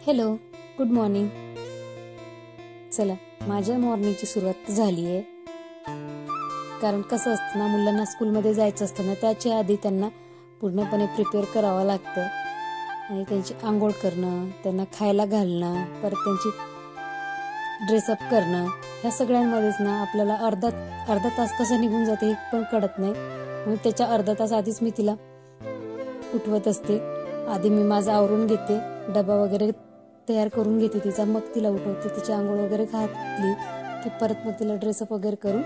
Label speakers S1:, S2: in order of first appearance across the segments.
S1: Hello, good morning. चला, माझ्या मॉर्निंगची सुरुवात झाली आहे. कारण कसं असतं ना, मुलांना स्कूलमध्ये जायचं असतं ना, त्याच्या आधी त्यांना पूर्णपणे प्रिपेअर करावं लागतं आणि त्यांची आंघोळ करणं, त्यांना खायला घालणं, परत त्यांची ड्रेसअप करणं, ह्या सगळ्यांमध्येच ना आपल्याला अर्धा तास कसा निघून जाते हे पण कळत नाही. म्हणून त्याच्या अर्धा तास आधीच मी तिला उठवत असते. आधी मी माझं आवरून घेते, डबा वगैरे तयार करून घेते तिचा, मग तिला उठवते. तिची आंघोळ वगैरे घातली की परत मग तिला ड्रेसअप वगैरे करून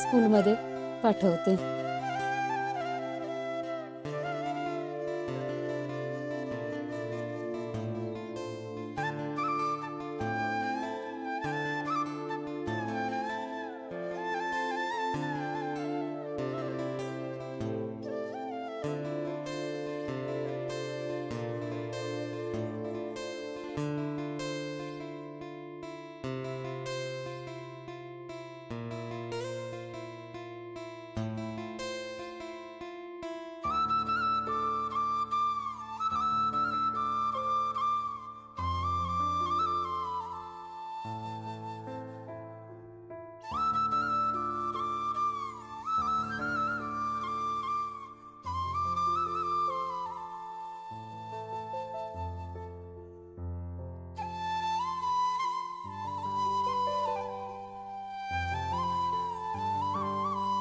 S1: स्कूलमध्ये पाठवते.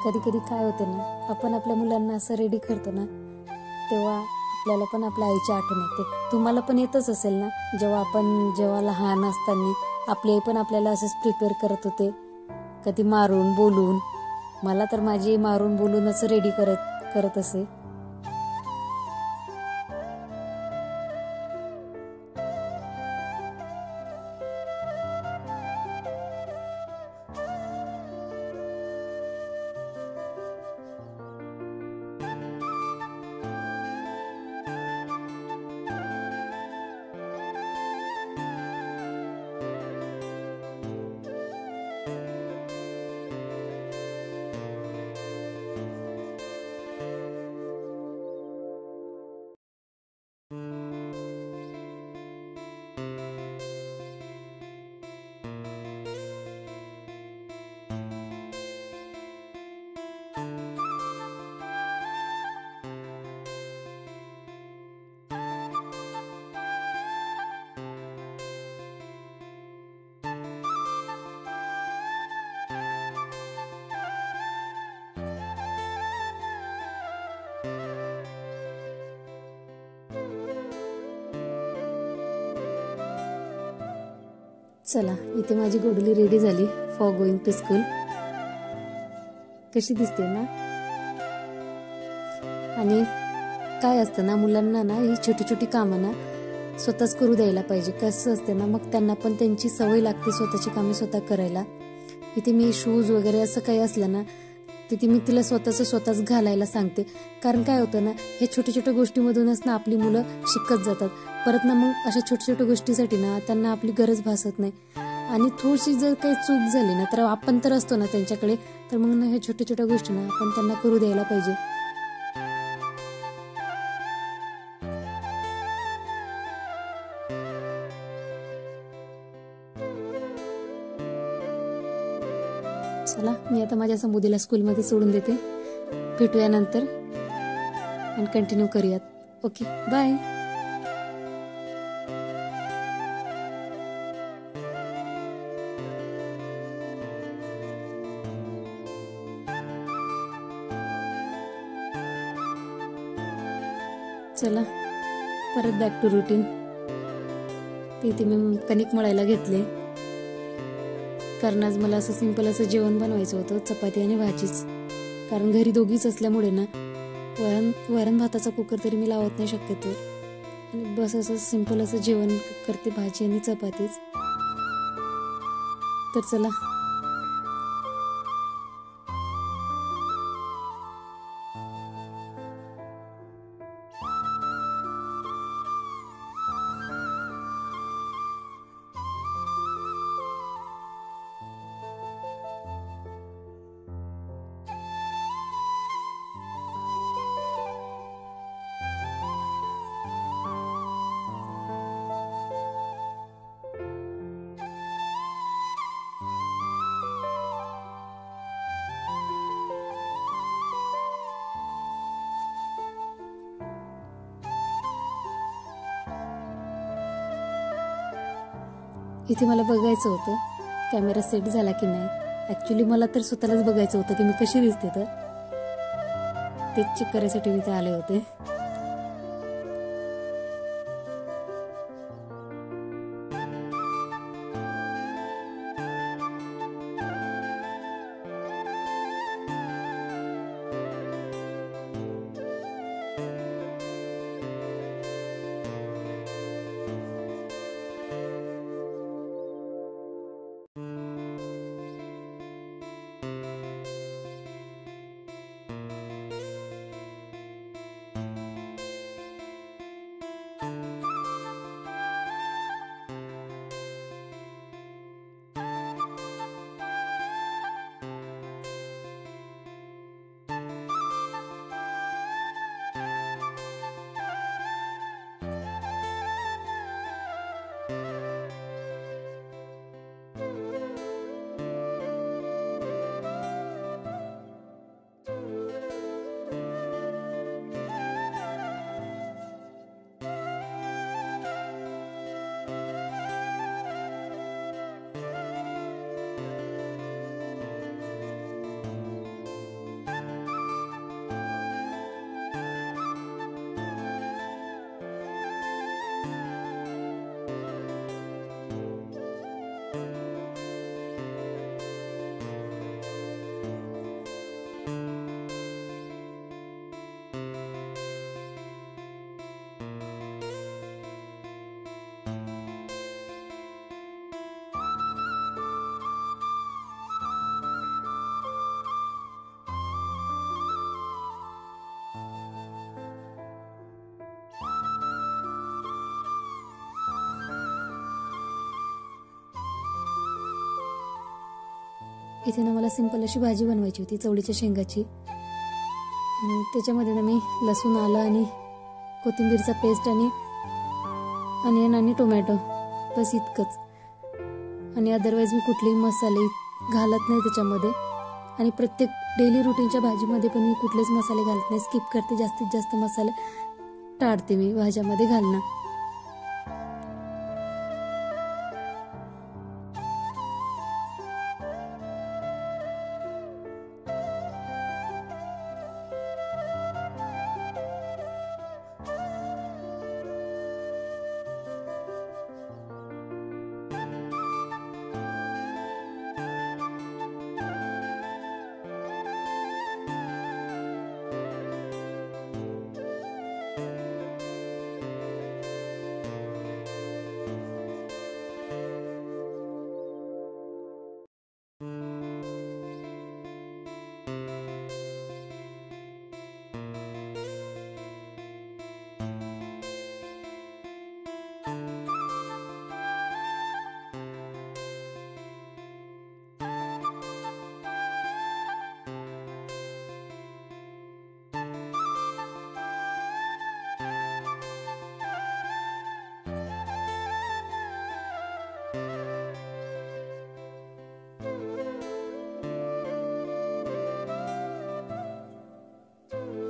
S1: कधी कधी काय होते ना, आपण आपल्या मुलांना असं रेडी करतो ना, तेव्हा आपल्याला पण आपल्या आईची आठवण येते. तुम्हाला पण येतच असेल ना, जेव्हा लहान असताना आपली आई पण आपल्याला असंच प्रिपेअर करत होते, कधी मारून बोलून. मला तर माझी मारून बोलूनच रेडी करत असे. चला, इथे माझी गोडली रेडी झाली फॉर गोइंग टू स्कूल. कशी दिसते ना. आणि काय असतं ना, मुलांना ना ही छोटी छोटी कामं ना स्वतःच करू द्यायला पाहिजे. कसं असते ना, मग त्यांना पण त्यांची सवय लागते स्वतःची कामे स्वतः करायला. इथे मी शूज वगैरे असं काही असलं ना, तिथे मी तिला स्वतःच घालायला सांगते. कारण काय होतं ना, हे छोट्या छोट्या गोष्टीमधूनच ना आपली मुलं शिकत जातात. परत ना मग अशा छोट्या छोट्या गोष्टीसाठी ना त्यांना आपली गरज भासत नाही. आणि थोडीशी जर काही चूक झाली ना, तर आपण तर असतो ना त्यांच्याकडे, तर मग ना ह्या छोट्या छोट्या गोष्टी ना आपण त्यांना करू द्यायला पाहिजे. चला, मी आता माझ्या समुदीला स्कूलमध्ये सोडून देते. भेटूया नंतर आणि कंटिन्यू करूयात. Okay, bye. चला, परत बॅक टू रुटीन. तिथे मी कणिक मळायला घेतले, कारण आज मला असं सिंपल असं जेवण बनवायचं होतं, चपाती आणि भाजीच. कारण घरी दोघीच असल्यामुळे ना वरण भाताचा कुकर तरी मी लावत नाही शक्यतो. आणि बस असं सिंपल असं जेवण करते, भाजी आणि चपातीच. तर चला, इथे मला बघायचं होतं कॅमेरा सेट झाला की नाही. ॲक्च्युली मला तर स्वतःलाच बघायचं होतं की मी कशी दिसते, तर तेच चेक करायसाठी मी इथे आले होते. इथे ना मला सिंपल अशी भाजी बनवायची होती चवळीच्या शेंगाची, आणि त्याच्यामध्ये ना मी लसूण, आलं आणि कोथिंबीरचा पेस्ट आणि अनियन आणि टोमॅटो, बस इतकंच. आणि अदरवाईज मी कुठलेही मसाले घालत नाही त्याच्यामध्ये. आणि प्रत्येक डेली रुटीनच्या भाजीमध्ये पण मी कुठलेच मसाले घालत नाही, स्किप करते. जास्तीत जास्त मसाले टाळते मी भाज्यामध्ये घालणं.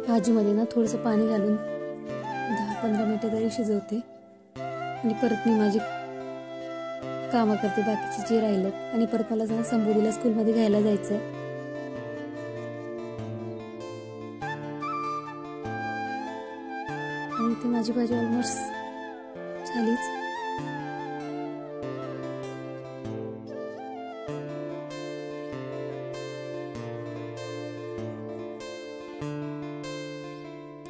S1: भाजीमध्ये ना थोडंसं पाणी घालून 10-15 मिनिटं तरी शिजवते. आणि परत मी माझी कामं करते बाकीचे जे राहिलं. आणि परत मला जरा संबोधीला स्कूलमध्ये घ्यायला जायचं आहे. आणि इथे माझी भाजी ऑलमोस्ट झालीच.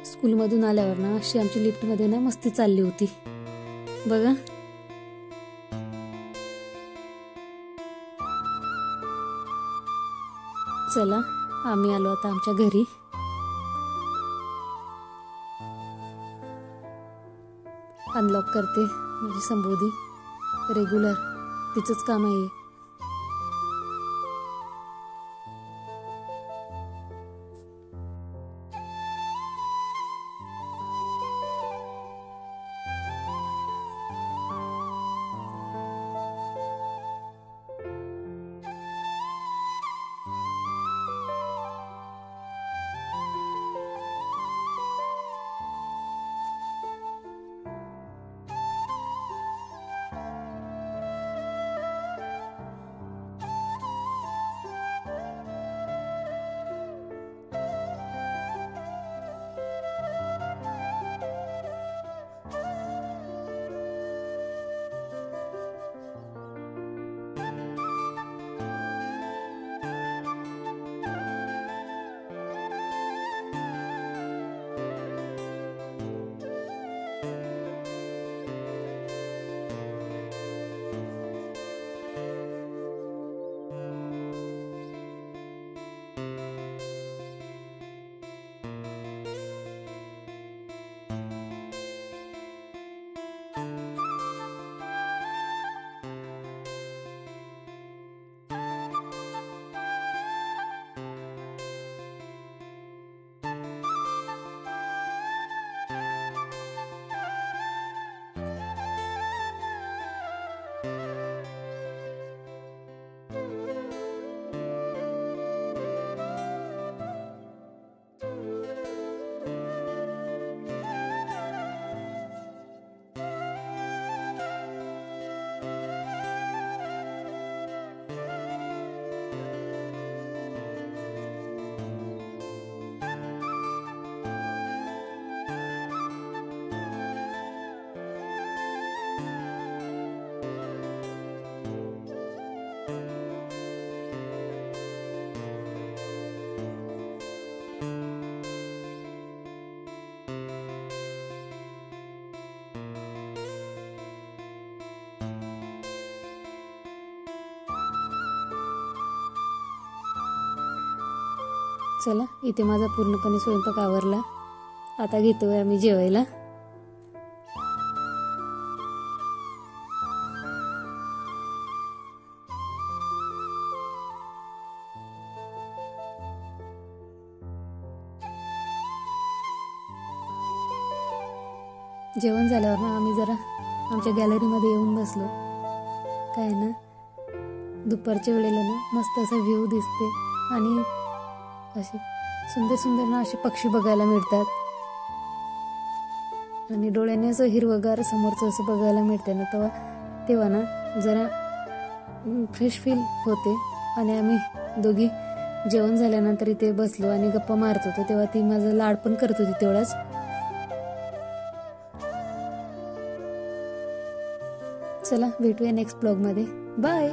S1: स्कूलमधून आल्यावर ना अशी आमची लिफ्टमध्ये ना मस्ती चालली होती बघा. चला आम्ही आलो आता आमच्या घरी. अनलॉक करते माझी संबोधी. रेग्युलर तिचंच काम आहे. चला, इथे माझा पूर्णपणे स्वयंपाक आवरला. आता घेतोय आम्ही जेवायला. जेवण झाल्यावर ना आम्ही जरा आमच्या गॅलरीमध्ये येऊन बसलो. काय ना, दुपारच्या वेळेला ना मस्त असा व्ह्यू दिसते आणि असे सुंदर सुंदर ना असे पक्षी बघायला मिळतात आणि डोळ्याने असं हिरवगार समोरचं असं बघायला मिळते ना, तेव्हा ना जरा फ्रेश फील होते. आणि आम्ही दोघी जेवण झाल्यानंतर इथे बसलो आणि गप्पा मारत होतो, तेव्हा ती माझा लाड पण करत होती तेवढाच. चला, भेटूया नेक्स्ट ब्लॉगमध्ये. बाय.